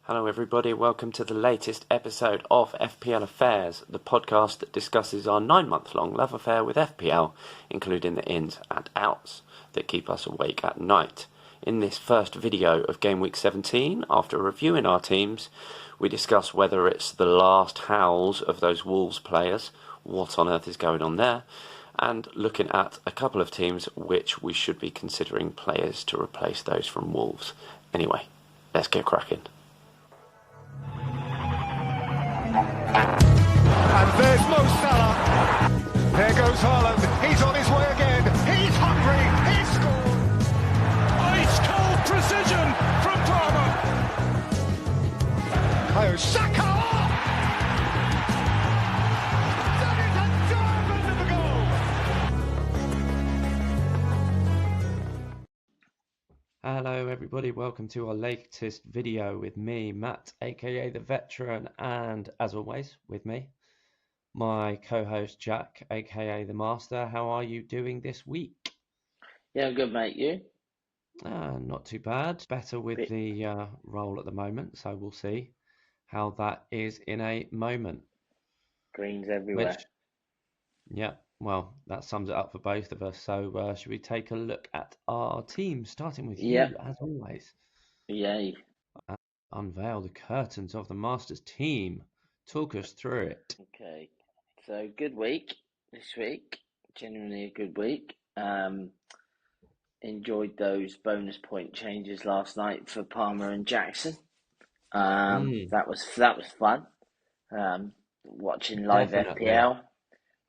Hello everybody, welcome to the latest episode of FPL Affairs, the podcast that discusses our 9-month-long love affair with FPL, including the ins and outs that keep us awake at night. In this first video of Gameweek 17, after reviewing our teams, we discuss whether it's the last howls of those Wolves players, what on earth is going on there, and looking at a couple of teams which we should be considering players to replace those from Wolves. Anyway, let's get cracking. And there's Mo Salah. There goes Haaland. He's on his way again. He's hungry. He's scored. Ice cold precision from Palmer. Kayo Saka. That is a diamond of a goal. Hello everybody, welcome to our latest video with me, Matt, aka The Veteran, and as always, with me, my co-host Jack, aka The Master. How are you doing this week? Yeah, good mate, you? Not too bad. Better with the role at the moment, so we'll see how that is in a moment. Greens everywhere. Yeah, well, that sums it up for both of us. So should we take a look at our team, starting with you, as always? Yay. Unveil the curtains of the Masters team. Talk us through it. Okay, so good week this week. Genuinely a good week. Enjoyed those bonus point changes last night for Palmer and Jackson. That was fun. Watching live Definitely.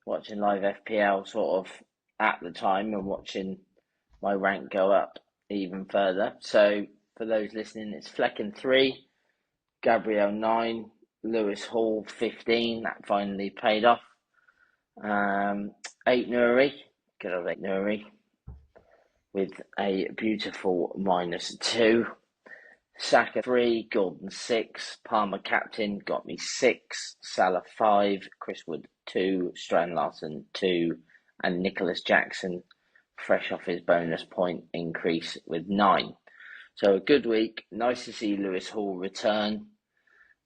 FPL sort of at the time and watching my rank go up even further. So for those listening, it's Flecken 3, Gabriel 9, Lewis Hall 15. That finally paid off. 8 Nuri, good old 8 Nuri, with a beautiful -2. Saka 3, Gordon 6, Palmer captain got me 6, Salah 5, Chris Wood 2, Strand Larson 2, and Nicholas Jackson fresh off his bonus point increase with 9. So a good week. Nice to see Lewis Hall return,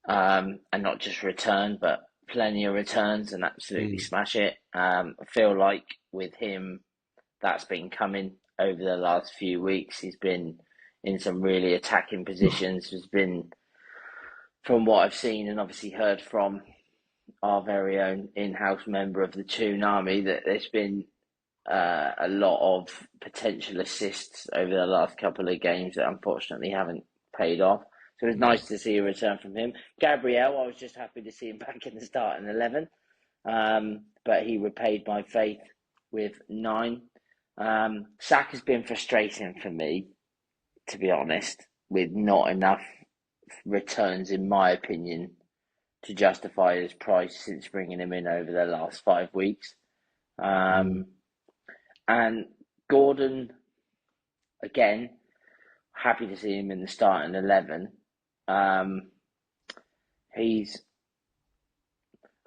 and not just return, but plenty of returns and absolutely smash it. I feel like with him, that's been coming over the last few weeks. He's been in some really attacking positions. Has been, from what I've seen and obviously heard from our very own in-house member of the Toonami, that there's been a lot of potential assists over the last couple of games that unfortunately haven't paid off. So it was nice to see a return from him. Gabriel, I was just happy to see him back in the starting 11, but he repaid my faith with 9. Saka's been frustrating for me, to be honest, with not enough returns, in my opinion, to justify his price since bringing him in over the last 5 weeks. And Gordon, again, happy to see him in the starting 11. He's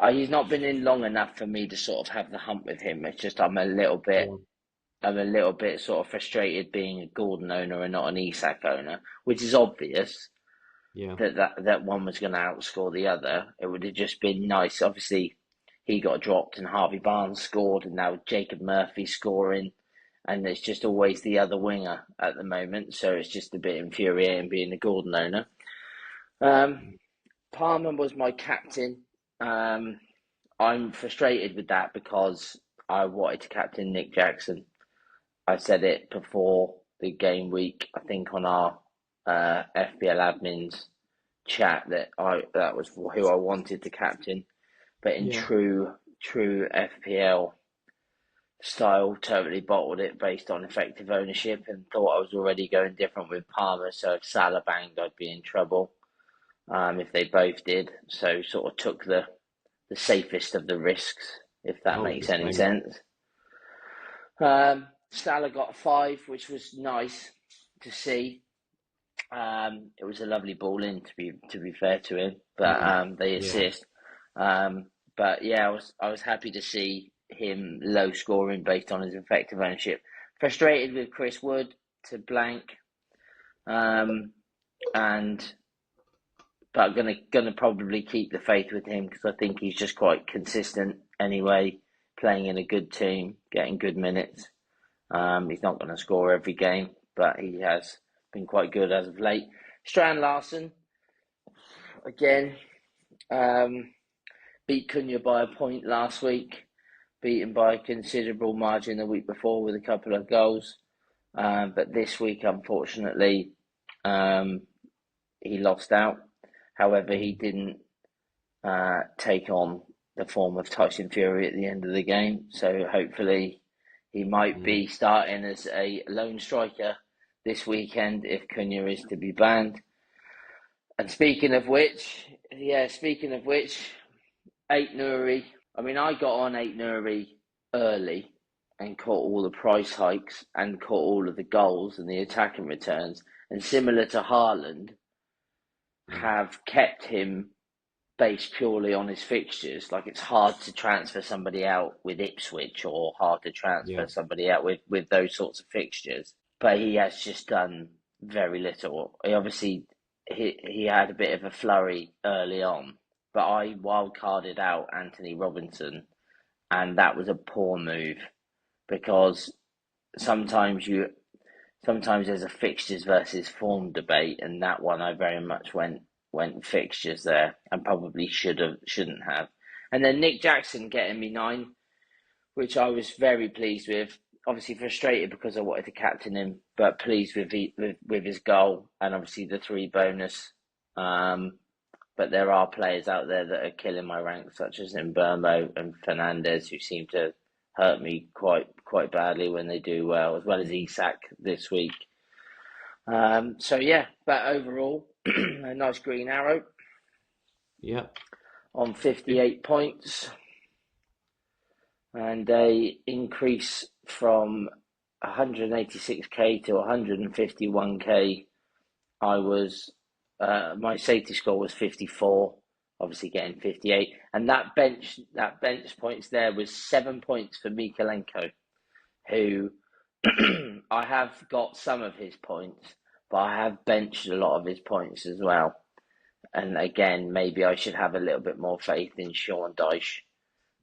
not been in long enough for me to sort of have the hump with him. It's just I'm a little bit sort of frustrated being a Gordon owner and not an Isak owner, which is obvious. Yeah. That one was going to outscore the other. It would have just been nice. Obviously, he got dropped and Harvey Barnes scored, and now Jacob Murphy scoring, and it's just always the other winger at the moment. So it's just a bit infuriating being a Gordon owner. Palmer was my captain. I'm frustrated with that because I wanted to captain Nick Jackson. I said it before the game week, I think on our FPL admins chat, that was who I wanted to captain. But in true FPL style, totally bottled it based on effective ownership and thought I was already going different with Palmer. So if Salah banged, I'd be in trouble if they both did. So sort of took the safest of the risks, if that makes any sense. Salah got a 5, which was nice to see. It was a lovely ball in, to be fair to him, but they assist. But yeah, I was happy to see him low scoring based on his effective ownership. Frustrated with Chris Wood to blank, and but I'm gonna probably keep the faith with him because I think he's just quite consistent anyway, playing in a good team, getting good minutes. He's not going to score every game, but he has been quite good as of late. Strand Larson, again, beat Cunha by a point last week, beaten by a considerable margin the week before with a couple of goals. But this week, unfortunately, he lost out. However, he didn't take on the form of Tyson Fury at the end of the game. So hopefully he might be starting as a lone striker this weekend if Cunha is to be banned. And speaking of which, Ait Nouri. I mean, I got on Ait Nouri early and caught all the price hikes and caught all of the goals and the attacking returns. And similar to Haaland, have kept him based purely on his fixtures. Like, it's hard to transfer somebody out with Ipswich or hard to transfer somebody out with those sorts of fixtures. But he has just done very little. He had a bit of a flurry early on, but I wildcarded out Anthony Robinson, and that was a poor move because sometimes there's a fixtures versus form debate, and that one I very much went fixtures there and probably shouldn't have. And then Nick Jackson getting me 9, which I was very pleased with. Obviously frustrated because I wanted to captain him, but pleased with his goal and obviously the 3 bonus. But there are players out there that are killing my ranks, such as Mbermo and Fernandez, who seem to hurt me quite badly when they do well, as well as Isak this week. But overall, a nice green arrow. Yeah. On 58 points. And a increase from 186k to 151k. My safety score was 54, obviously getting 58. And that bench points there was 7 points for Mikalenko, who I have got some of his points, but I have benched a lot of his points as well. And again, maybe I should have a little bit more faith in Sean Dyche,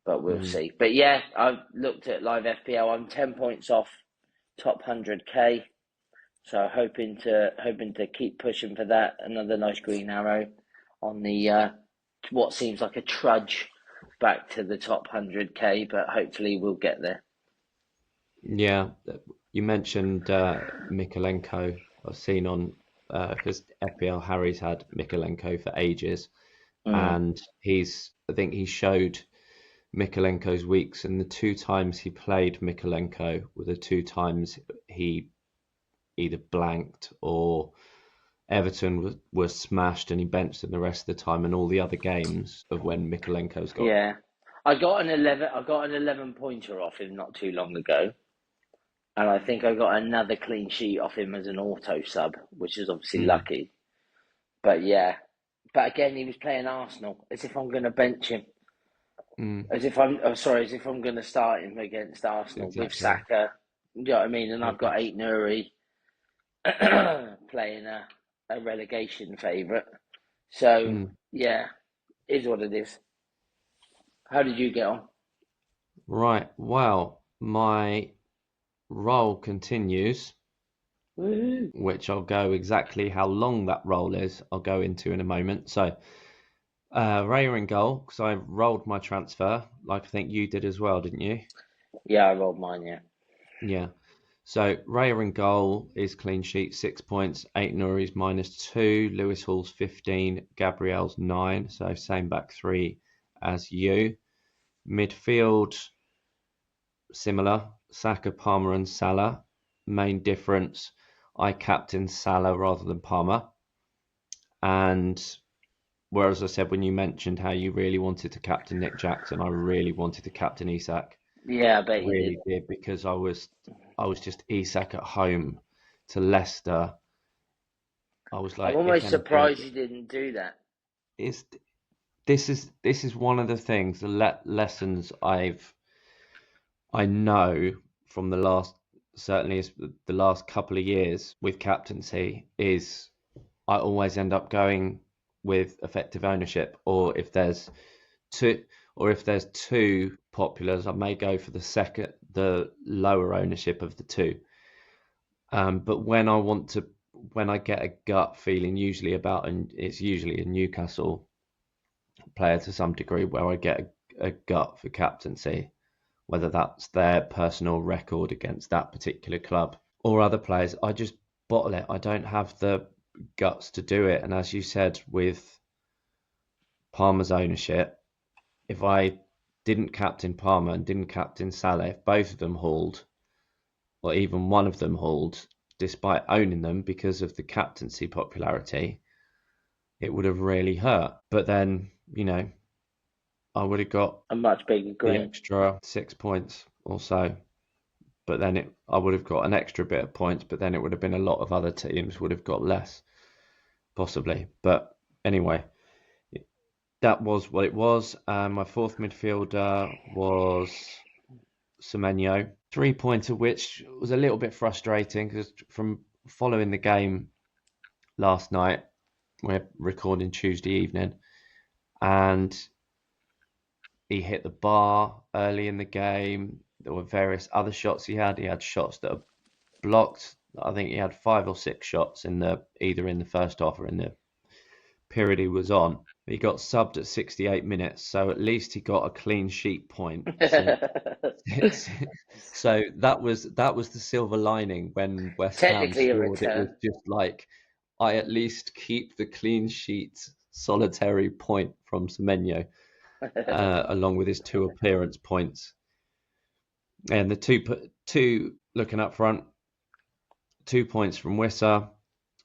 but we'll see. But yeah, I've looked at live FPL. I'm 10 points off top 100k, so hoping to keep pushing for that. Another nice green arrow on the what seems like a trudge back to the top 100k, but hopefully we'll get there. Yeah, you mentioned Mikalenko. I've seen on because FPL Harry's had Mikalenko for ages, and I think he showed Mikalenko's weeks, and the 2 times he played Mikalenko were the 2 times he either blanked or Everton was smashed and he benched him the rest of the time, and all the other games of when Mikalenko's got. Yeah, I got an 11 pointer off him not too long ago. And I think I got another clean sheet off him as an auto sub, which is obviously lucky. But yeah, but again, he was playing Arsenal, as if I'm going to bench him, as if I'm going to start him against Arsenal with Saka. You know what I mean? And I've got Ait Nouri playing a relegation favourite. So yeah, is what it is. How did you get on? Right. Well, my roll continues, which I'll go exactly how long that roll is. I'll go into in a moment. So, Raya in goal, because I rolled my transfer, like I think you did as well, didn't you? Yeah, I rolled mine. Yeah. So Raya in goal is clean sheet, 6 points. Ait Nouri's -2. Lewis Hall's 15. Gabriel's 9. So same back 3 as you. Midfield, similar. Saka, Palmer and Salah. Main difference, I captained Salah rather than Palmer. And whereas I said when you mentioned how you really wanted to captain Nick Jackson, I really wanted to captain Isak. Yeah, I bet you really did, because I was just Isak at home to Leicester. I was like, I'm almost surprised you didn't do that. This is one of the things, the lessons I know from the last couple of years with captaincy is I always end up going with effective ownership, or if there's two populars, I may go for the lower ownership of the two. But when I get a gut feeling, it's usually a Newcastle player to some degree, where I get a gut for captaincy, whether that's their personal record against that particular club or other players. I just bottle it. I don't have the guts to do it. And as you said, with Palmer's ownership, if I didn't captain Palmer and didn't captain Salah, if both of them hauled, or even one of them hauled, despite owning them because of the captaincy popularity, it would have really hurt. But then, I would have got A much bigger the grin. extra 6 points or so. But then I would have got an extra bit of points, but then it would have been a lot of other teams would have got less, possibly. But anyway, that was what it was. My fourth midfielder was Semenyo, 3 points of which was a little bit frustrating because from following the game last night, we're recording Tuesday evening, and he hit the bar early in the game. There were various other shots he had. He had shots that are blocked. I think he had 5 or 6 shots either in the first half or in the period he was on. He got subbed at 68 minutes, so at least he got a clean sheet point. So that was the silver lining when West Ham Technically a scored. It was return. just like, I at least keep the clean sheet solitary point from Semenyo, along with his 2 appearance points. And the two looking up front, 2 points from Wissa,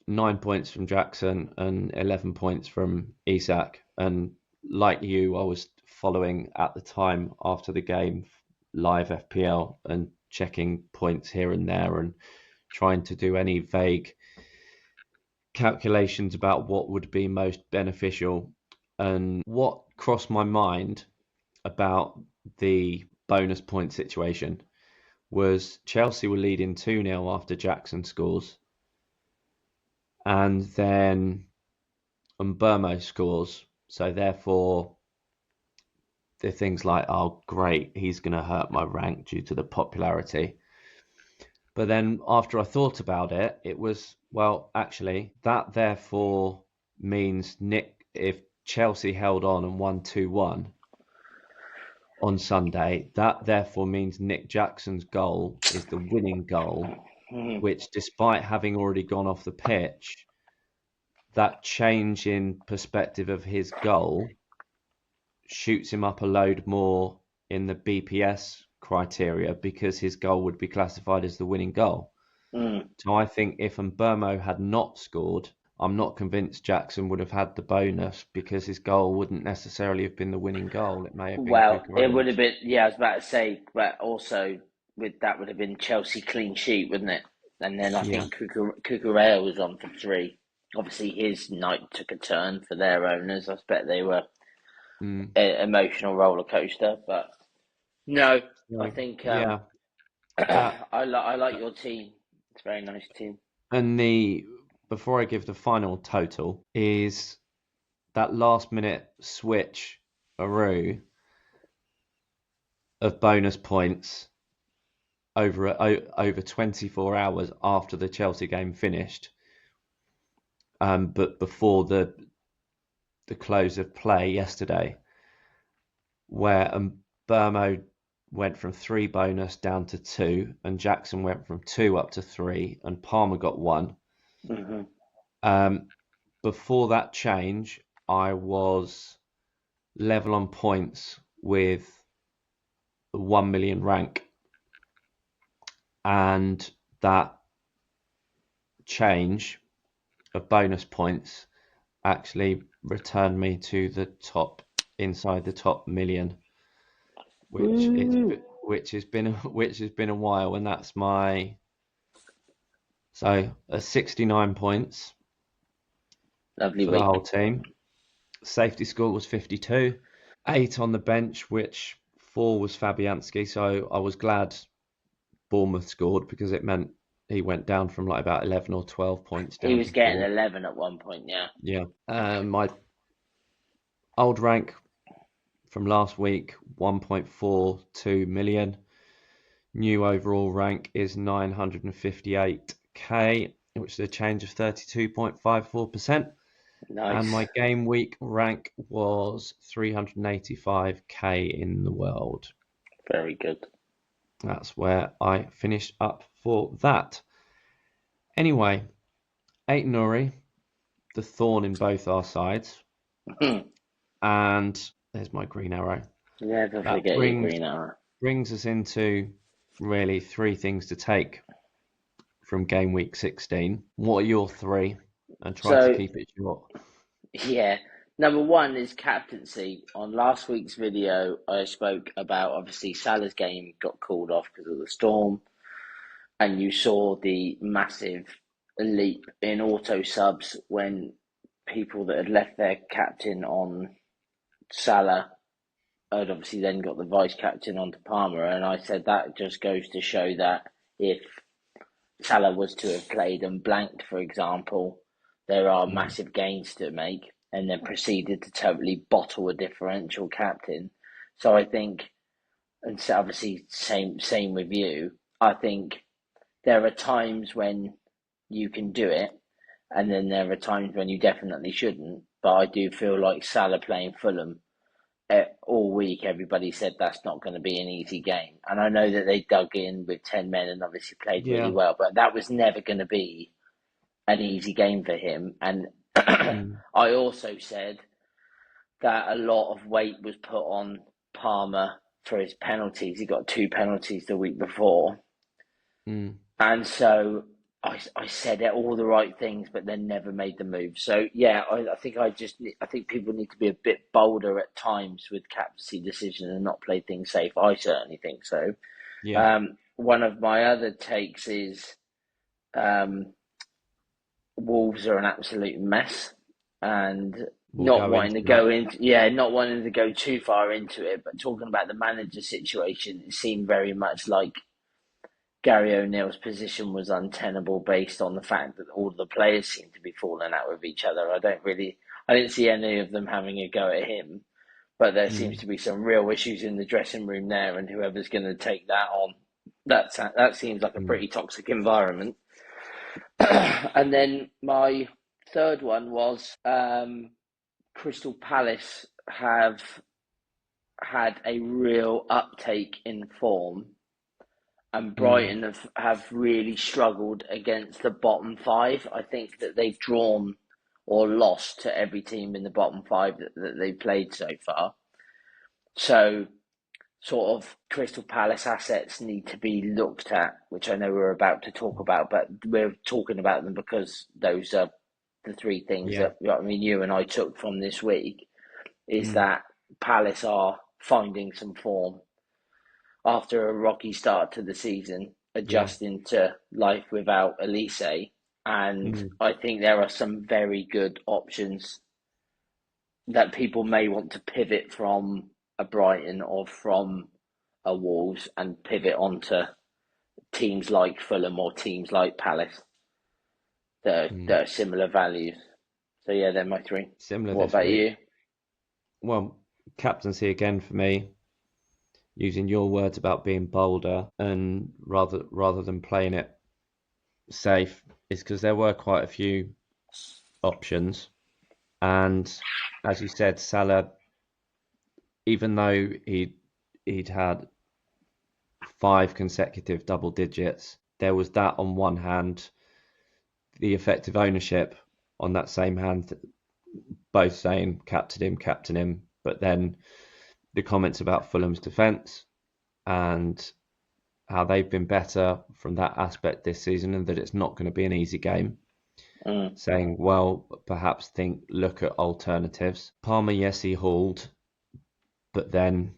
9 points from Jackson, and 11 points from Isak. And like you, I was following at the time after the game live FPL and checking points here and there and trying to do any vague calculations about what would be most beneficial. And what crossed my mind about the bonus point situation was Chelsea were leading 2-0 after Jackson scores, and then Mbeumo scores. So therefore, the things like, oh great, he's going to hurt my rank due to the popularity. But then after I thought about it, it was, well, actually, that therefore means if Chelsea held on and won 2-1 on Sunday, that therefore means Nick Jackson's goal is the winning goal, which, despite having already gone off the pitch, that change in perspective of his goal shoots him up a load more in the BPS criteria because his goal would be classified as the winning goal. So I think if Mbeumo had not scored, I'm not convinced Jackson would have had the bonus because his goal wouldn't necessarily have been the winning goal. It may have been It would have been, I was about to say, but also with that would have been Chelsea clean sheet, wouldn't it? And then I think Cucurella was on for 3. Obviously, his night took a turn for their owners. I bet they were an emotional roller coaster. But no, I think I like your team. It's a very nice team. And before I give the final total, is that last minute switch of bonus points over 24 hours after the Chelsea game finished, but before the close of play yesterday, where Mbeumo went from 3 bonus down to 2, and Jackson went from 2 up to 3, and Palmer got 1. Before that change, I was level on points with 1 million rank, and that change of bonus points actually returned me to inside the top million, which has been a while, and that's so 69 points. Lovely for week. The whole team. Safety score was 52, 8 on the bench, which 4 was Fabianski. So I was glad Bournemouth scored because it meant he went down from like about 11 or 12 points down. He was getting 4. 11 at one point, yeah. Yeah. My Old rank from last week, 1.42 million. New overall rank is 958k, which is a change of 32.54%. Nice. And my game week rank was 385k in the world. Very good. That's where I finished up for that. Anyway, 8 Nuri, the thorn in both our sides. And there's my green arrow. Never forget your green arrow. Brings us into really 3 things to take from game week 16. What are your 3? And try to keep it short. Yeah. Number 1 is captaincy. On last week's video, I spoke about, obviously, Salah's game got called off because of the storm. And you saw the massive leap in auto subs when people that had left their captain on Salah had obviously then got the vice captain onto Palmer. And I said that just goes to show that if Salah was to have played and blanked, for example, there are massive gains to make, and then proceeded to totally bottle a differential captain. So I think, and so obviously same with you, I think there are times when you can do it, and then there are times when you definitely shouldn't. But I do feel like Salah playing Fulham all week, everybody said that's not going to be an easy game. And I know that they dug in with 10 men and obviously played really well, but that was never going to be an easy game for him. And I also said that a lot of weight was put on Palmer for his penalties. He got 2 penalties the week before. And so I said all the right things, but then never made the move. So yeah, I think people need to be a bit bolder at times with captaincy decisions and not play things safe. I certainly think so. Yeah. One of my other takes is Wolves are an absolute mess, and not wanting to go too far into it, but talking about the manager situation, it seemed very much like Gary O'Neill's position was untenable based on the fact that all the players seem to be falling out with each other. I didn't see any of them having a go at him, but there seems to be some real issues in the dressing room there, and whoever's going to take that on, that seems like a pretty toxic environment. And then my third one was Crystal Palace have had a real uptake in form. And Brighton have really struggled against the bottom 5. I think that they've drawn or lost to every team in the bottom 5 that they've played so far. So, sort of, Crystal Palace assets need to be looked at, which I know we're about to talk about, but we're talking about them because those are the 3 things that you and I took from this week, is that Palace are finding some form after a rocky start to the season, adjusting to life without Elise. And I think there are some very good options that people may want to pivot from a Brighton or from a Wolves and pivot onto teams like Fulham or teams like Palace that are similar values. So yeah, they're my 3. Similar. What about you? Well, captaincy again for me. Using your words about being bolder and rather than playing it safe, is because there were quite a few options. And as you said, Salah, even though he'd had 5 consecutive double digits, there was that on one hand, the effective ownership on that same hand, both saying captain him, but then the comments about Fulham's defence and how they've been better from that aspect this season, and that it's not going to be an easy game. Saying, well, perhaps look at alternatives. Palmer, yes, he hauled, but then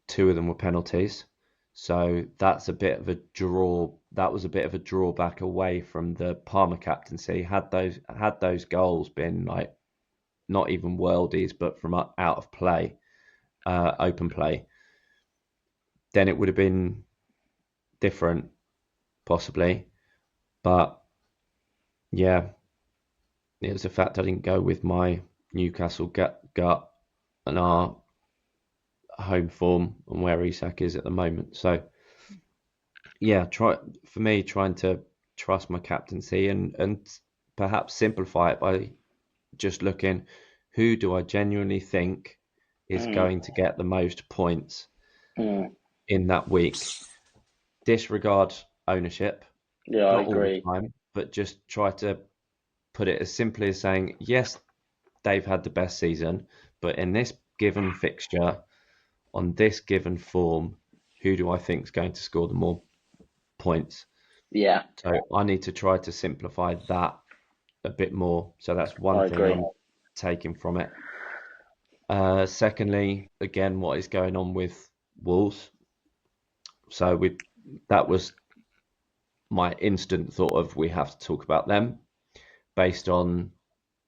2 of them were penalties. So that's a bit of a draw. That was a bit of a drawback away from the Palmer captaincy. Had those goals been like not even worldies, but from out of play, open play, then it would have been different, possibly. But yeah, it was a fact I didn't go with my Newcastle gut and our home form and where Isak is at the moment. So yeah, trying to trust my captaincy and perhaps simplify it by just looking who do I genuinely think is going to get the most points in that week. Disregard ownership, Yeah, I not all the agree. time, but just try to put it as simply as saying, yes, they've had the best season, but in this given fixture, on this given form, who do I think is going to score the more points? Yeah, So I need to try to simplify that a bit more. So that's one I thing agree. I'm taking from it. Secondly, again, what is going on with Wolves? So that was my instant thought of we have to talk about them based on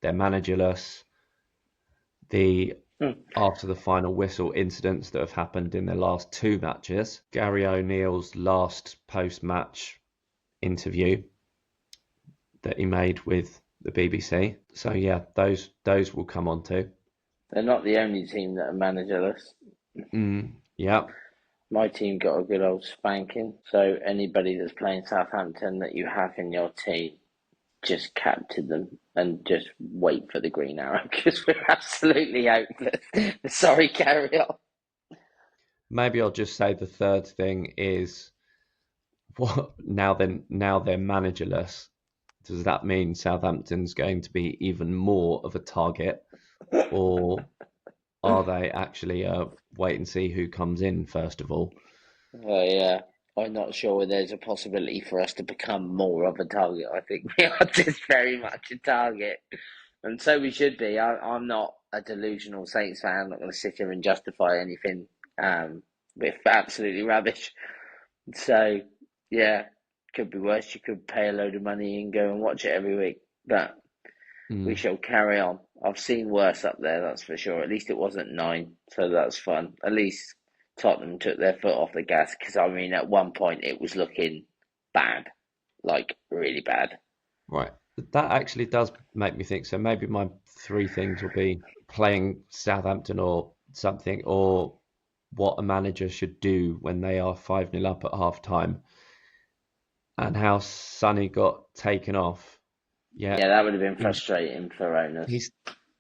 their managerless, the after the final whistle incidents that have happened in their last two matches, Gary O'Neill's last post-match interview that he made with the BBC. So yeah, those will come on to. They're not the only team that are managerless. Yeah. My team got a good old spanking. So anybody that's playing Southampton that you have in your team, just capture them and just wait for the green arrow because we're absolutely hopeless. Sorry, carry on. Maybe I'll just say the third thing is what now they're managerless. Does that mean Southampton's going to be even more of a target, or are they actually wait and see who comes in first of all? Yeah, I'm not sure there's a possibility for us to become more of a target. I think we are just very much a target. And so we should be. I'm not a delusional Saints fan. I'm not going to sit here and justify anything. We're absolutely rubbish. So, yeah, could be worse. You could pay a load of money and go and watch it every week. But we shall carry on. I've seen worse up there, that's for sure. At least it wasn't 9, so that's fun. At least Tottenham took their foot off the gas because, I mean, at one point it was looking bad, like really bad. Right. That actually does make me think. So maybe my three things will be playing Southampton or something, or what a manager should do when they are 5-0 up at half time, and how Sonny got taken off. Yeah, Yeah, that would have been he's frustrating for owners. he's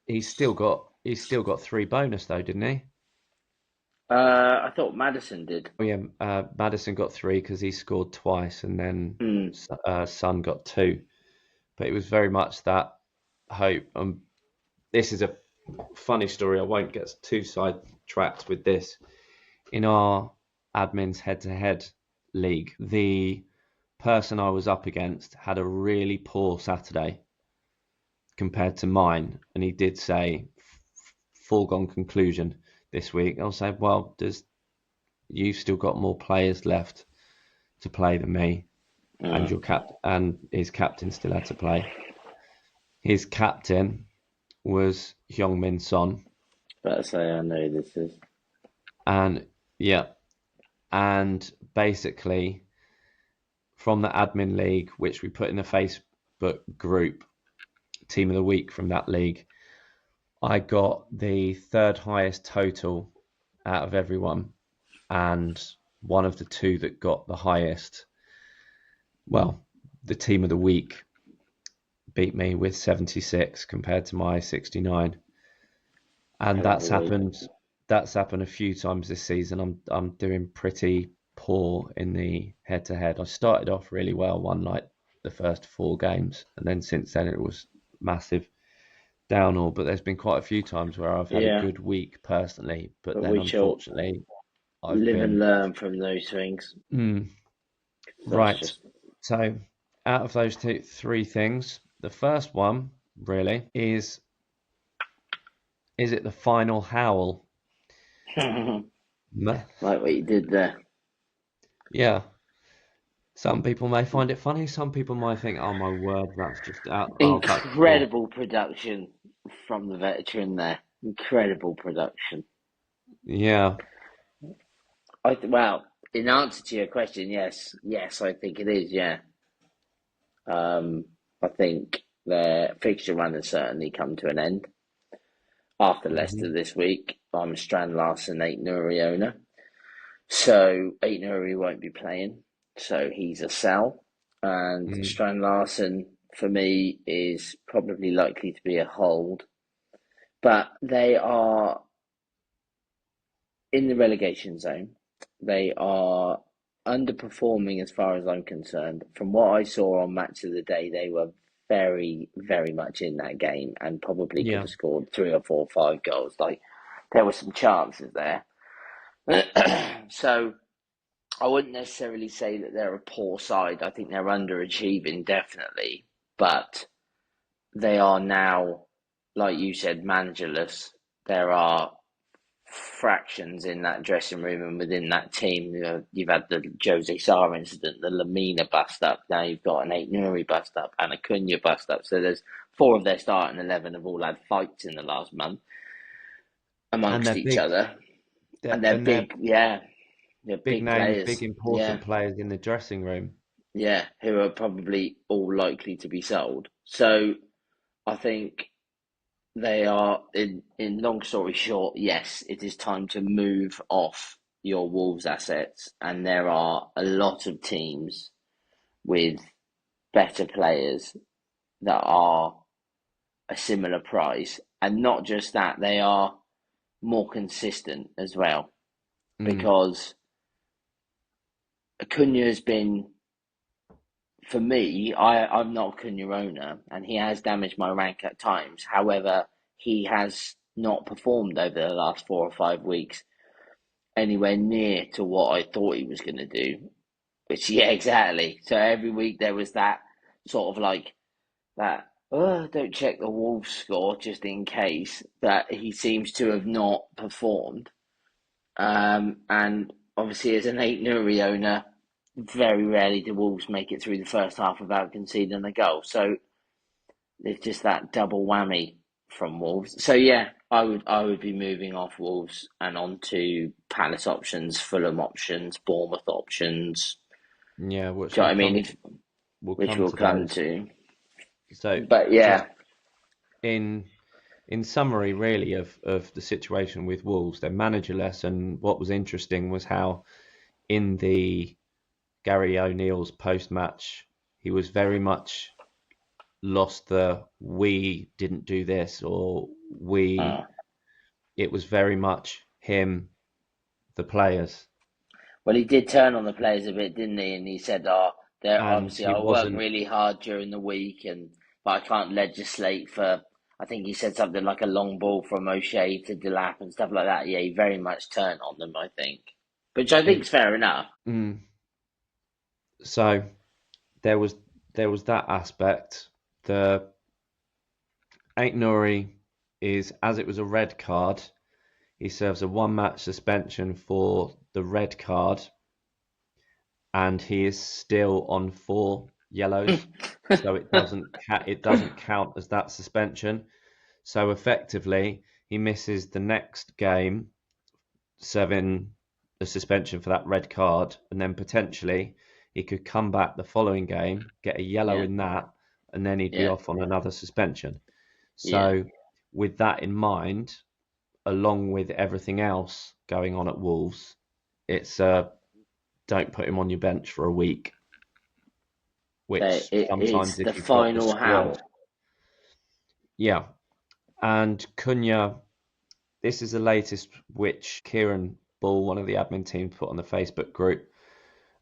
he's still got 3 bonus though, didn't he? I thought Madison did. Oh yeah, Madison got 3 because he scored twice, and then Mm. Son got 2. But it was very much that hope. This is a funny story. I won't get too sidetracked with this. In our admins head-to-head league, the person I was up against had a really poor Saturday compared to mine, and he did say foregone conclusion this week. I'll say, well, you've still got more players left to play than me, and his captain still had to play. His captain was Heung-min Son. Better say I know this is. And yeah, and basically from the admin league, which we put in the Facebook group, team of the week from that league, I got the third highest total out of everyone, and one of the two that got the highest, well, the team of the week beat me with 76 compared to my 69. And that's happened a few times this season. I'm doing pretty poor in the head-to-head. I started off really well, won like the first 4 games, and then since then it was massive downhill. But there's been quite a few times where I've had a good week personally, but then unfortunately I've live been and learn from those things. Right. So out of those 3 things, the first one really is it the final Howl? Like what you did there. Yeah. Some people may find it funny. Some people might think, "Oh my word, that's just out." Incredible production from the veteran there. Incredible production. Yeah. Well, in answer to your question, yes, I think it is. Yeah. I think their fixture run has certainly come to an end. after Leicester this week. I'm a Strand Larsen 8 Nuri owner. So 8 Nuri won't be playing. So he's a sell. And Strand Larsen, for me, is probably likely to be a hold. But they are in the relegation zone. They are underperforming as far as I'm concerned. From what I saw on Match of the Day, they were very, very much in that game and probably could Yeah. have scored 3 or 4 or 5 goals. Like, there were some chances there. So I wouldn't necessarily say that they're a poor side. I think they're underachieving, definitely. But they are now, like you said, managerless. There are fractions in that dressing room and within that team. You know, you've had the Jose Sarr incident, the Lamina bust up. Now you've got an 8 Nuri bust up and a Cunha bust up. So there's 4 of their starting 11 have all had fights in the last month amongst each other. And they're big, yeah. They're big big names, players. big important players in the dressing room. Yeah, who are probably all likely to be sold. So I think they are, in long story short, yes, it is time to move off your Wolves assets. And there are a lot of teams with better players that are a similar price. And not just that, they are more consistent as well. Because Acuna has been, for me, I'm not a Cunha owner, and he has damaged my rank at times. However, he has not performed over the last 4 or 5 weeks anywhere near to what I thought he was going to do. Which, yeah, exactly. So every week there was that sort of like that, don't check the Wolves score just in case, that he seems to have not performed. And obviously, as an 8 Nuri owner, very rarely do Wolves make it through the first half without conceding a goal. So there's just that double whammy from Wolves. So yeah, I would be moving off Wolves and onto Palace options, Fulham options, Bournemouth options. Yeah, which Do you know what I mean? we'll We'll come those. to. So, But yeah, just in summary, really, of the situation with Wolves, they're managerless, and what was interesting was how in the Gary O'Neill's post-match, he was very much lost the we didn't do this or it was very much him, the players. well, he did turn on the players a bit, didn't he? And he said, they're And obviously he I work wasn't, really hard during the week, but I can't legislate for." I think he said something like a long ball from O'Shea to Delap and stuff like that. Yeah, he very much turned on them, I think, which I think is fair enough. So there was that aspect. The Ain't Nuri is, as it was a red card, he serves a 1-match suspension for the red card, and he is still on 4 yellows, so it doesn't count as that suspension. So effectively, he misses the next game, serving the suspension for that red card, and then potentially he could come back the following game, get a yellow in that, and then he'd be off on another suspension. So with that in mind, along with everything else going on at Wolves, it's don't put him on your bench for a week, which sometimes It's if the you've got the final Howl. squad. Yeah. And Cunha, this is the latest, which Kieran Ball, one of the admin team, put on the Facebook group,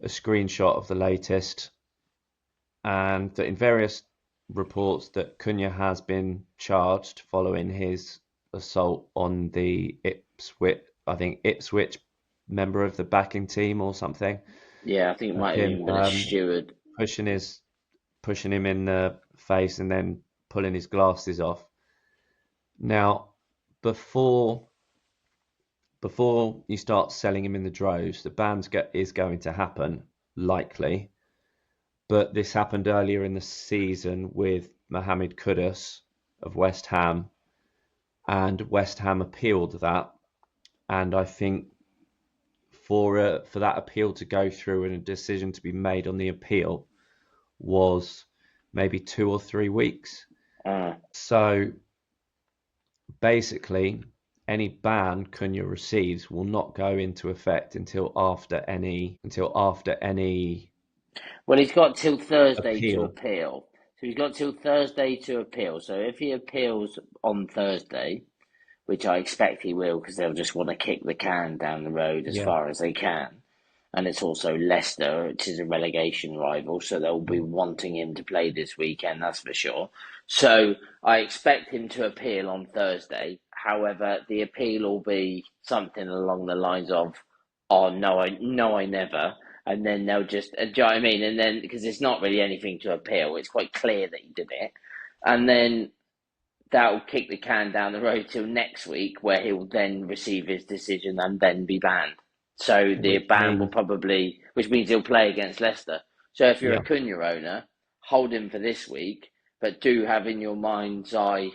a screenshot of the latest, and that in various reports that Cunha has been charged following his assault on the Ipswich member of the backing team or something. Yeah, I think it might have even been a steward. Pushing him in the face and then pulling his glasses off. Now, before you start selling him in the droves, the ban is going to happen, likely. But this happened earlier in the season with Mohamed Kudus of West Ham, and West Ham appealed that. And I think for that appeal to go through and a decision to be made on the appeal was maybe 2 or 3 weeks. So basically any ban Cunha receives will not go into effect until after any Well, he's got till Thursday to appeal. appeal. So he's got till Thursday to appeal. So if he appeals on Thursday, which I expect he will, because they'll just want to kick the can down the road as Yeah. far as they can. And it's also Leicester, which is a relegation rival, so they'll be wanting him to play this weekend, that's for sure. So I expect him to appeal on Thursday. However, the appeal will be something along the lines of, "Oh no, I never," and then they'll just, do you know what I mean? And then because it's not really anything to appeal, it's quite clear that he did it, and then that'll kick the can down the road till next week, where he'll then receive his decision and then be banned. So the ban will probably, which means he'll play against Leicester. So if you're a Cunha owner, hold him for this week, but do have in your mind's eye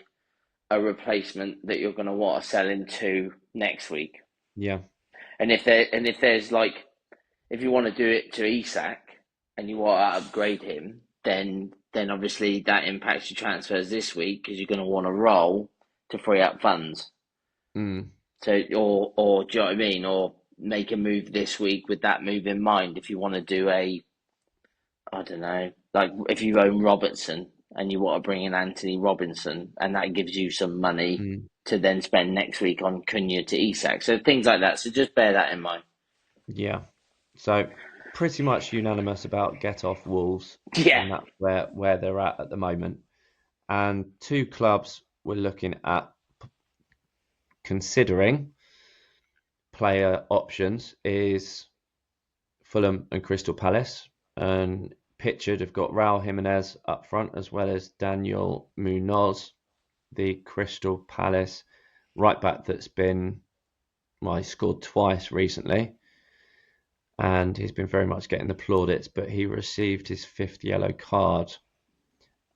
a replacement that you're going to want to sell him to next week. Yeah. And if there's like, if you want to do it to Isak and you want to upgrade him, then obviously that impacts your transfers this week, because you're going to want to roll to free up funds. So, or do you know what I mean? Or make a move this week with that move in mind. If you want to do I don't know, like if you own Robertson and you want to bring in Anthony Robinson, and that gives you some money to then spend next week on Cunha to Isak. So things like that. So just bear that in mind. Yeah. So pretty much unanimous about get off Wolves. Yeah. And that's where they're at the moment. And two clubs we're looking at considering player options is Fulham and Crystal Palace. And pictured have got Raul Jimenez up front, as well as Daniel Munoz, the Crystal Palace right back that's been, well, he scored twice recently. And he's been very much getting the plaudits, but he received his fifth yellow card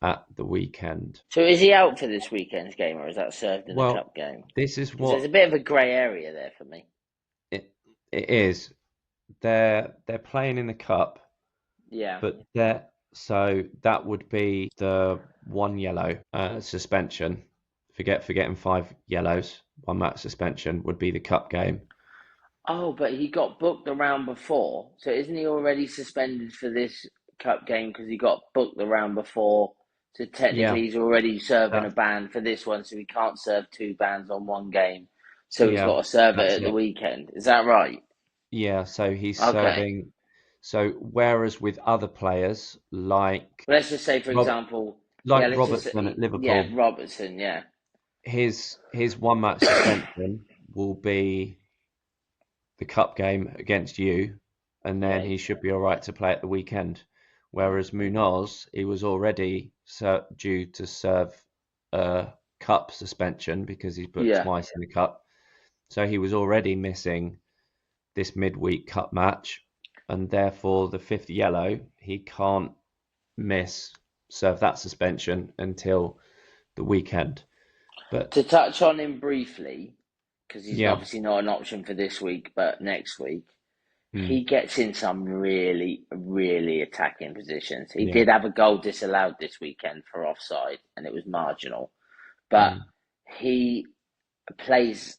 at the weekend. So is he out for this weekend's game, or is that served in the cup game? This is what... There's a bit of a grey area there for me. It is. They're playing in the cup. Yeah. But so that would be the one yellow suspension. Forgetting 5 yellows, 1 match suspension would be the cup game. Oh, but he got booked the round before. So isn't he already suspended for this cup game because he got booked the round before? So technically he's already serving a ban for this one, so he can't serve 2 bans on one game. So he's got to serve it at the weekend. Is that right? Yeah, so he's serving. So whereas with other players, like... Let's just say, for example... Like Robertson at Liverpool. Yeah, Robertson, yeah. His 1 match suspension will be the cup game against you, and then he should be all right to play at the weekend. Whereas Munoz, he was already due to serve a cup suspension because he's booked twice in the cup. So he was already missing this midweek cup match, and therefore the 5th yellow, he can't serve that suspension until the weekend. But to touch on him briefly, because he's obviously not an option for this week, but next week, he gets in some really, really attacking positions. He did have a goal disallowed this weekend for offside, and it was marginal. But he plays...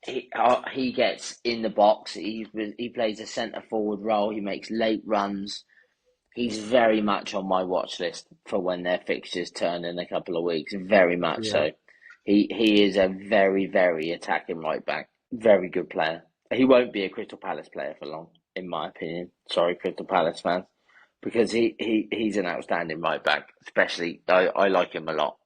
He gets in the box. He plays a centre forward role. He makes late runs. He's very much on my watch list for when their fixtures turn in a couple of weeks. Very much so. He is a very, very attacking right back. Very good player. He won't be a Crystal Palace player for long, in my opinion. Sorry, Crystal Palace fans, because he's an outstanding right back. Especially, I like him a lot.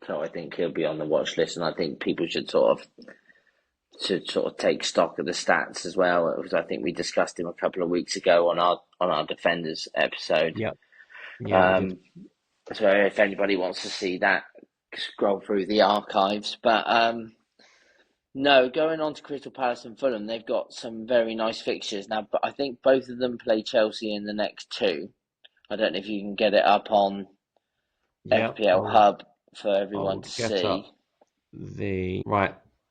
So I think he'll be on the watch list, and I think people should sort of take stock of the stats as well, because I think we discussed him a couple of weeks ago on our defenders episode. So if anybody wants to see that, scroll through the archives. But no, going on to Crystal Palace and Fulham, they've got some very nice fixtures now. But I think both of them play Chelsea in the next 2. I don't know if you can get it up on FPL Hub for everyone to see.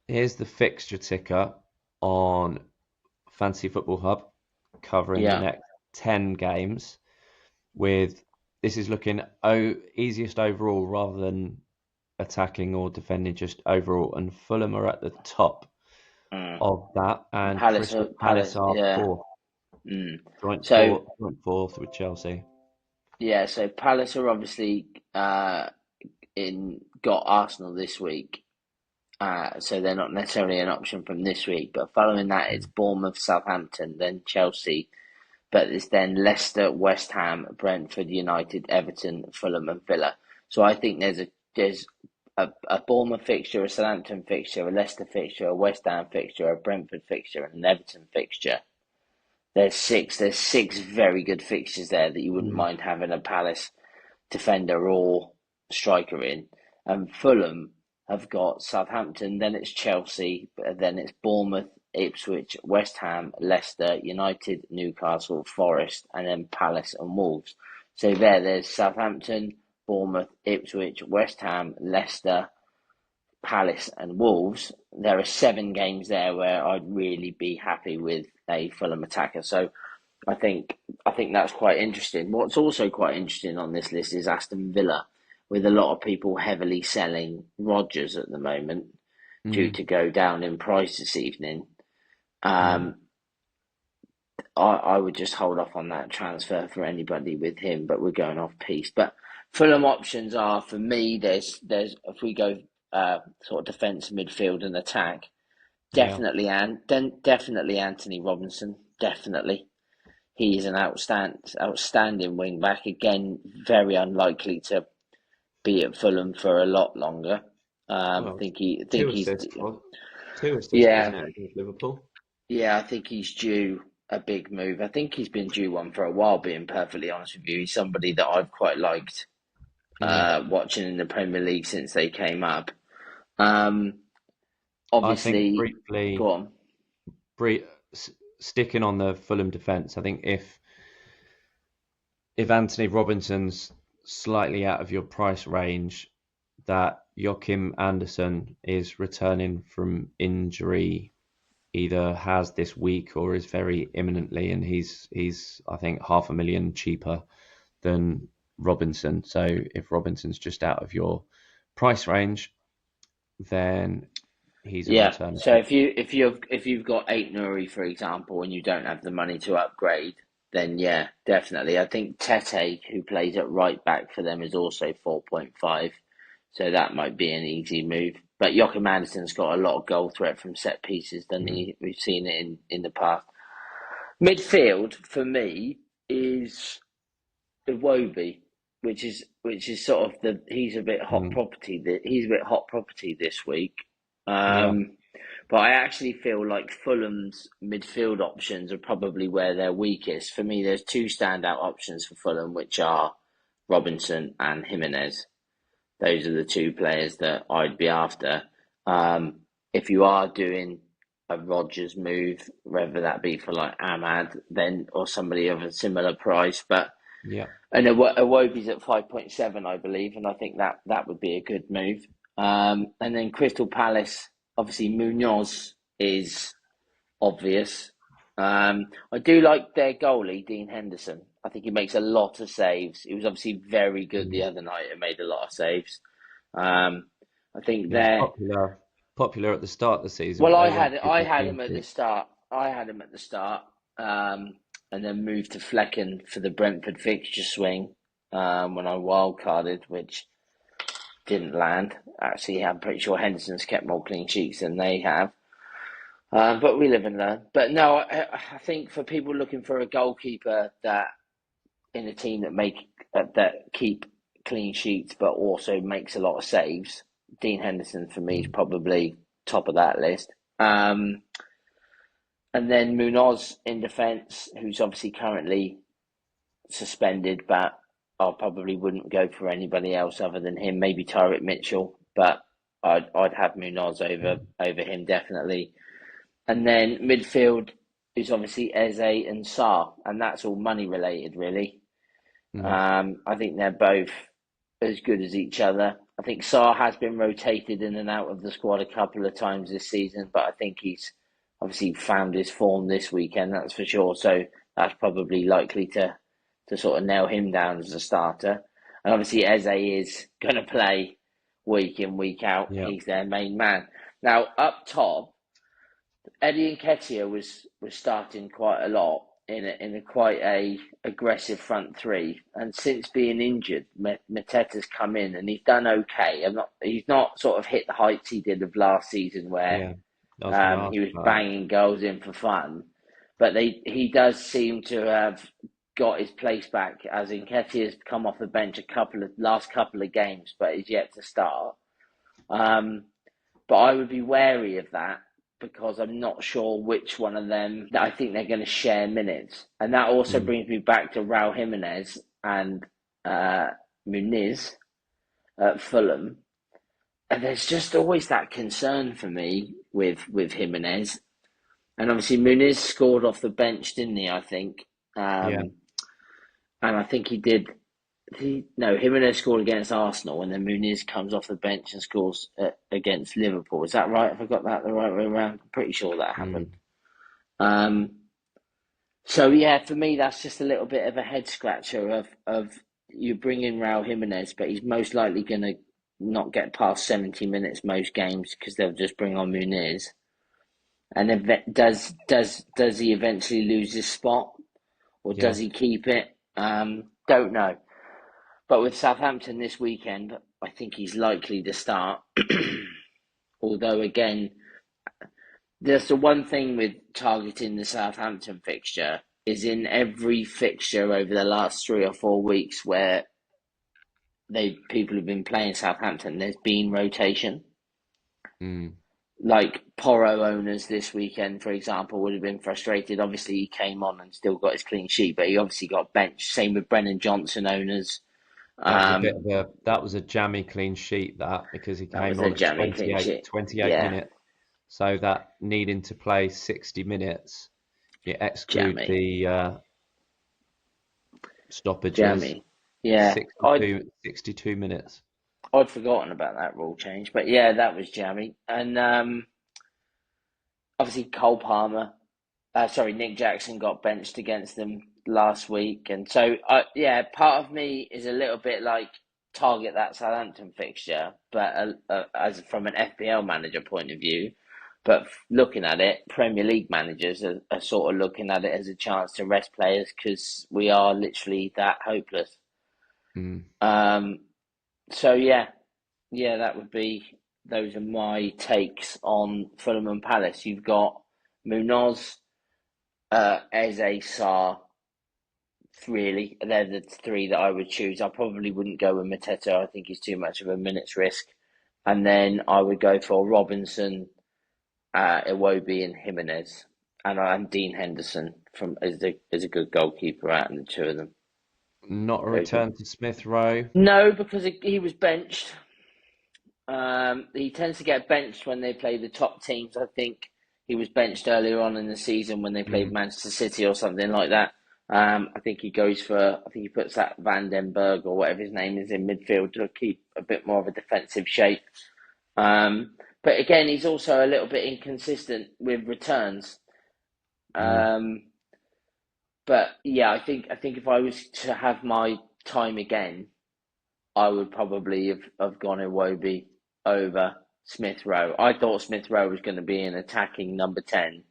Here's the fixture ticker on Fantasy Football Hub, covering the next 10 games. This is looking easiest overall rather than attacking or defending, just overall. And Fulham are at the top Mm. of that, and Palace, Crystal Palace Palace, are yeah. fourth, Mm. joint So fourth, joint fourth with Chelsea. yeah, so Palace are obviously got Arsenal this week, so they're not necessarily an option from this week. But following that, it's Bournemouth, Southampton, then Chelsea. But it's then Leicester, West Ham, Brentford, United, Everton, Fulham, and Villa. So I think there's a Bournemouth fixture, a Southampton fixture, a Leicester fixture, a West Ham fixture, a Brentford fixture, and an Everton fixture. There's six very good fixtures there that you wouldn't mind having a Palace defender or striker in. And Fulham have got Southampton, then it's Chelsea, then it's Bournemouth, Ipswich, West Ham, Leicester, United, Newcastle, Forest, and then Palace and Wolves. So there's Southampton, Bournemouth, Ipswich, West Ham, Leicester, Palace, and Wolves. There are 7 games there where I'd really be happy with a Fulham attacker. So I think that's quite interesting. What's also quite interesting on this list is Aston Villa, with a lot of people heavily selling Rodgers at the moment due to go down in price this evening. I would just hold off on that transfer for anybody with him, but we're going off piece. But Fulham options are, for me, there's if we go sort of defence, midfield, and attack, definitely Anthony Robinson, definitely. He is an outstanding wing back. Again, very unlikely to be at Fulham for a lot longer. Well, He's two assists, yeah, wasn't it, against Liverpool? yeah. I think he's due a big move. I think he's been due one for a while. Being perfectly honest with you, he's somebody that I've quite liked watching in the Premier League since they came up. I think Obviously, briefly, go on. sticking on the Fulham defence, I think if Anthony Robinson's slightly out of your price range, that Joachim Andersen is returning from injury, either has this week or is very imminently, and he's I think $500,000 cheaper than Robinson. So if Robinson's just out of your price range, then he's a Yeah. return So pick. if you've got eight Nuri, for example, and you don't have the money to upgrade, then yeah, definitely. I think Tete, who plays at right back for them, is also 4.5. So that might be an easy move. But Joachim Andersen's got a lot of goal threat from set pieces, doesn't he? We've seen it in the past. Midfield for me is Iwobi, which is sort of he's a bit hot property. He's a bit hot property this week. Yeah. But I actually feel like Fulham's midfield options are probably where they're weakest. For me, there's 2 standout options for Fulham, which are Robinson and Jimenez. Those are the 2 players that I'd be after. If you are doing a Rodgers move, whether that be for like Ahmad, then or somebody of a similar price, but Yeah. and Iwobi's at 5.7, I believe, and I think that would be a good move. And then Crystal Palace, obviously Munoz is obvious. I do like their goalie, Dean Henderson. I think he makes a lot of saves. He was obviously very good the other night and made a lot of saves. I think He was they're popular at the start of the season, well. but I they had went through I the had clean him at the sheet. start. And then moved to Flecken for the Brentford fixture swing when I wildcarded, which didn't land. Actually, I'm pretty sure Henderson's kept more clean sheets than they have. But we live and learn. But no, I think for people looking for a goalkeeper that in a team that keep clean sheets but also makes a lot of saves, Dean Henderson for me is probably top of that list. And then Munoz in defence, who's obviously currently suspended, but I probably wouldn't go for anybody else other than him. Maybe Tyrick Mitchell, but I'd have Munoz over him definitely. And then midfield is obviously Eze and Sarr, and that's all money related, really. I think they're both as good as each other. I think Sarr has been rotated in and out of the squad a couple of times this season, but I think he's obviously found his form this weekend, that's for sure. So that's probably likely to sort of nail him down as a starter. And obviously Eze is going to play week in, week out. Yeah. He's their main man. Now, up top, Eddie Nketiah was starting quite a lot in a quite a aggressive front three, and since being injured, Mateta's come in and he's done okay. He's not sort of hit the heights he did of last season where Yeah. I was gonna ask he was about banging goals in for fun, but he does seem to have got his place back, as Nketiah's come off the bench last couple of games, but is yet to start. But I would be wary of that because I'm not sure which one of them. I think they're going to share minutes, and that also brings me back to Raul Jimenez and Muniz at Fulham. And there's just always that concern for me with Jimenez, and obviously Muniz scored off the bench, didn't he? I think, Yeah. and I think he did. Jimenez scored against Arsenal, and then Muniz comes off the bench and scores against Liverpool. Is that right? Have I got that the right way around? I'm pretty sure that happened. So yeah, for me, that's just a little bit of a head scratcher of you bring in Raul Jimenez, but he's most likely going to not get past 70 minutes most games because they'll just bring on Muniz. And then does he eventually lose his spot, or does he keep it? Don't know. But with Southampton this weekend, I think he's likely to start. Although, again, there's the one thing with targeting the Southampton fixture is in every fixture over the last 3 or 4 weeks where people have been playing Southampton, there's been rotation. Like Porro owners this weekend, for example, would have been frustrated. Obviously, he came on and still got his clean sheet, but he obviously got benched. Same with Brennan Johnson owners. That was a jammy clean sheet because he came on at 28 minutes. So that needing to play 60 minutes, you exclude the stoppages. Jammy. Yeah. 62 minutes. I'd forgotten about that rule change, but yeah, that was jammy. And obviously Nick Jackson got benched against them last week, and so part of me is a little bit like target that Southampton fixture, but as from an FPL manager point of view. But looking at it, Premier League managers are sort of looking at it as a chance to rest players because we are literally that hopeless. So that would be. Those are my takes on Fulham and Palace. You've got Munoz, Eze, Sarr. Really, they're the three that I would choose. I probably wouldn't go with Mateta. I think he's too much of a minutes risk. And then I would go for Robinson, Iwobi, and Jimenez, and Dean Henderson is a good goalkeeper out of the two of them. Not a return to Smith Rowe? No, because he was benched. He tends to get benched when they play the top teams. I think he was benched earlier on in the season when they played Manchester City or something like that. I think he puts that Van den Berg or whatever his name is in midfield to keep a bit more of a defensive shape. But again, he's also a little bit inconsistent with returns. But yeah, I think if I was to have my time again, I would probably have gone Iwobi over Smith Rowe. I thought Smith Rowe was going to be an attacking number 10.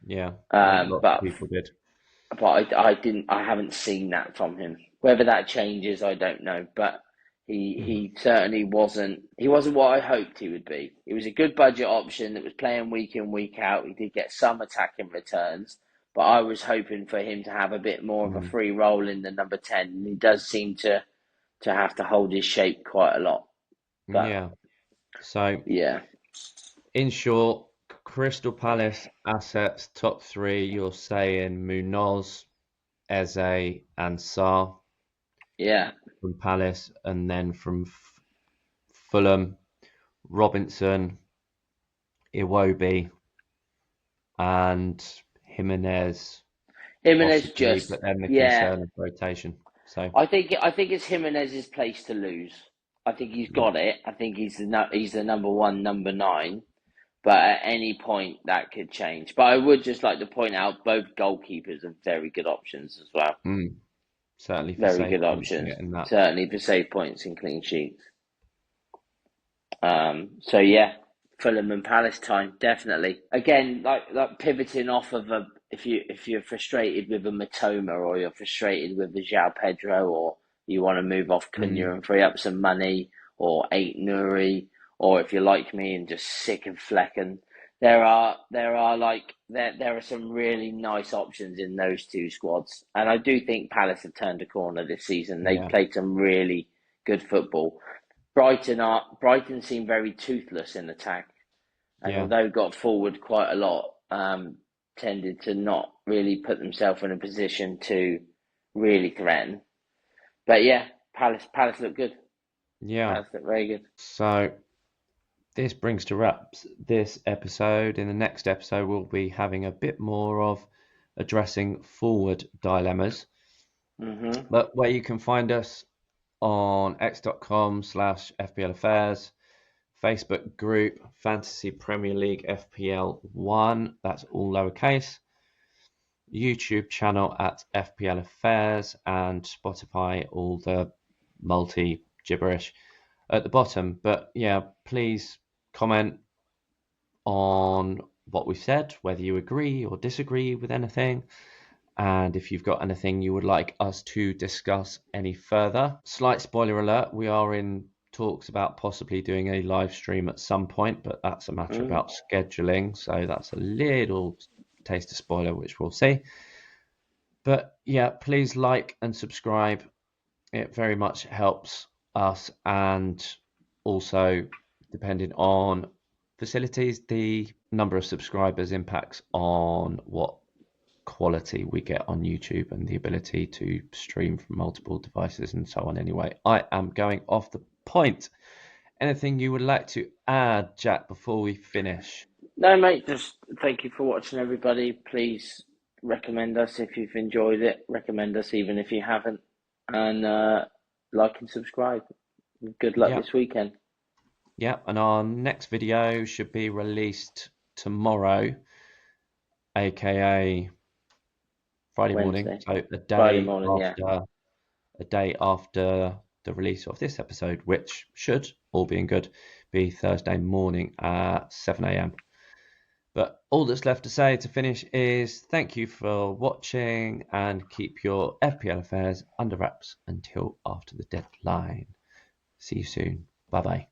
Yeah, but people did. But I didn't. I haven't seen that from him. Whether that changes, I don't know. But he certainly wasn't. He wasn't what I hoped he would be. He was a good budget option that was playing week in, week out. He did get some attacking returns, but I was hoping for him to have a bit more of a free role in the number 10. And he does seem to have to hold his shape quite a lot. But, in short, Crystal Palace assets top 3. You're saying Munoz, Eze, and Sarr. Yeah. From Palace, and then from Fulham, Robinson, Iwobi, and Jimenez. Possibly, but then the concern of rotation. So I think it's Jimenez's place to lose. I think he's got it. I think he's the number 1, number 9. But at any point that could change. But I would just like to point out both goalkeepers are very good options as well. Certainly for very good options. Certainly for save points and clean sheets. So yeah, Fulham and Palace time definitely. Again, like pivoting off of if you're frustrated with a Matoma or you're frustrated with a João Pedro or you want to move off Cunha and free up some money or Eight Nuri or if you're like me and just sick of Flecken, there are some really nice options in those two squads, and I do think Palace have turned a corner this season. They've played some really good football. Brighton seem very toothless in attack, and although got forward quite a lot, tended to not really put themselves in a position to really threaten. But yeah, Palace look good. Yeah. Palace look very good. So this brings to wraps this episode. In the next episode, we'll be having a bit more of addressing forward dilemmas. Mm-hmm. But where you can find us on x.com/FPL Affairs, Facebook group Fantasy Premier League FPL 1, that's all lowercase, YouTube channel at FPL Affairs, and Spotify, all the multi gibberish at the bottom. But yeah, please comment on what we've said, whether you agree or disagree with anything, and if you've got anything you would like us to discuss any further. Slight spoiler alert, we are in talks about possibly doing a live stream at some point, but that's a matter about scheduling, so that's a little taste of spoiler, which we'll see. But yeah, please like and subscribe. It very much helps us, and also, depending on facilities, the number of subscribers impacts on what quality we get on YouTube and the ability to stream from multiple devices and so on. Anyway, I am going off the point. Anything you would like to add, Jack, before we finish? No, mate, just thank you for watching, everybody. Please recommend us if you've enjoyed it. Recommend us even if you haven't. And like and subscribe. Good luck this weekend. Yeah, and our next video should be released tomorrow, aka Friday morning. So a day after the release of this episode, which should, all being good, be Thursday morning at 7 a.m. But all that's left to say to finish is thank you for watching and keep your FPL affairs under wraps until after the deadline. See you soon. Bye bye.